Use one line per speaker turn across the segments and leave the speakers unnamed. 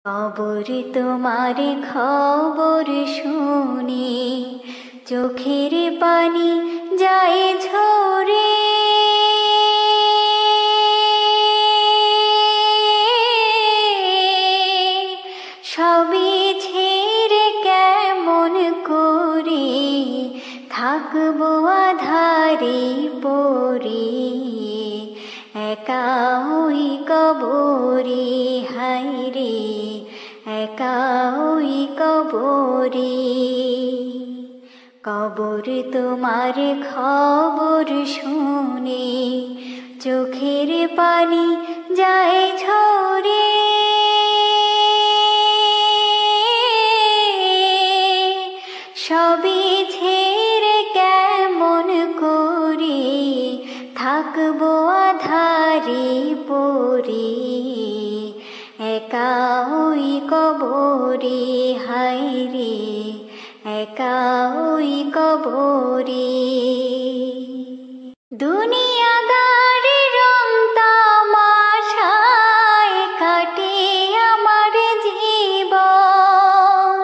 কবর তোমার খবর শুনে চোখের পানি যায় ঝরে, সবই ছেড়ে কেমন করে থাকবো আধারে পড়ে, একা ওই কবরে হায়রে, একা ওই কবরে। কবর তোমার খবর শুনে চোখের পানি যায় ঝরে, সবই ছেড়ে কেমন করে থাকবো আধারে পড়ে, একা ওই কবরে হায়রে, একা ওই কবরে। দুনিয়াদারি রং তামাশায় কাটে আমার জীবন,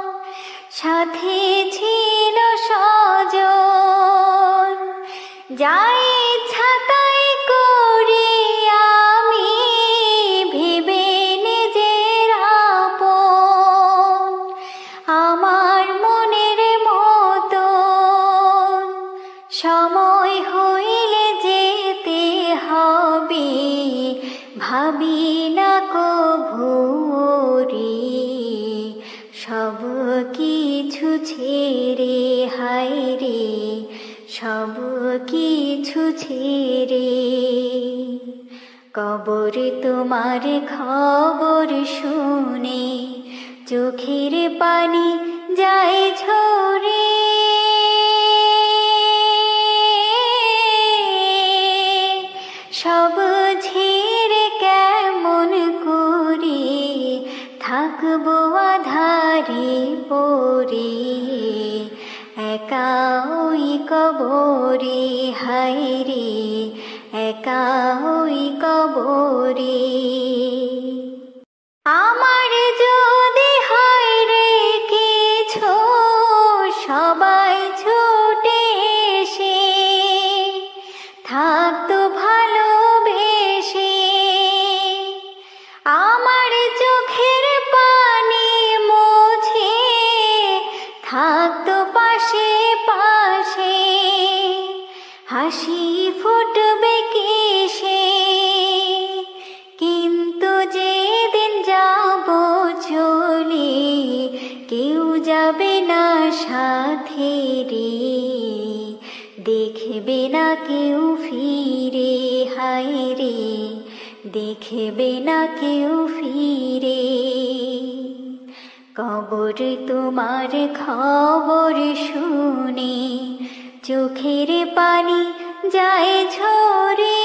সাথে ছিল স্বজন, যাই ইচ্ছা তাই করি আমি ভেবে নিজের আপন, আমার মনের মতন সময় হইলে যেতে হবে, ভাবি না কভু রে, সব কিছু ছেড়ে হায়রে, সব কিছু ছেড়ে। কবর তোমার খবর শুনে চোখের পানি যায় ঝরে, সব ছেড়ে কেমন করে থাকবো আধারে পড়ে, একা ওই কবরে হায়রে, একা ওই কবরে। আমার যদি হয় রে কিছু সবাই ছুটে এসে থাকতো ভালোবেসে, আমার চোখের পানি মুছে থাকতো পাশে পাশে, হাসি ফুটবে কেশে, কিন্তু যেদিন যাব চলে কেউ যাবে না সাথে রে, দেখবে না কেউ ফিরে হায়রে, দেখবে না কেউ ফিরে। কবর তোমার খবর শুনে চোখের পানি যায় ঝরে,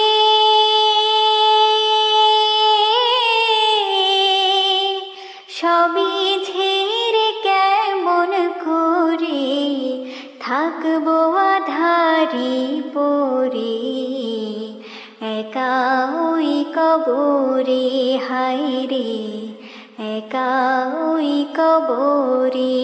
সবই ছেড়ে কেমন করে থাকবো আধারে পড়ে, একা ওই কবরে হায়রে, একা ওই কবরে।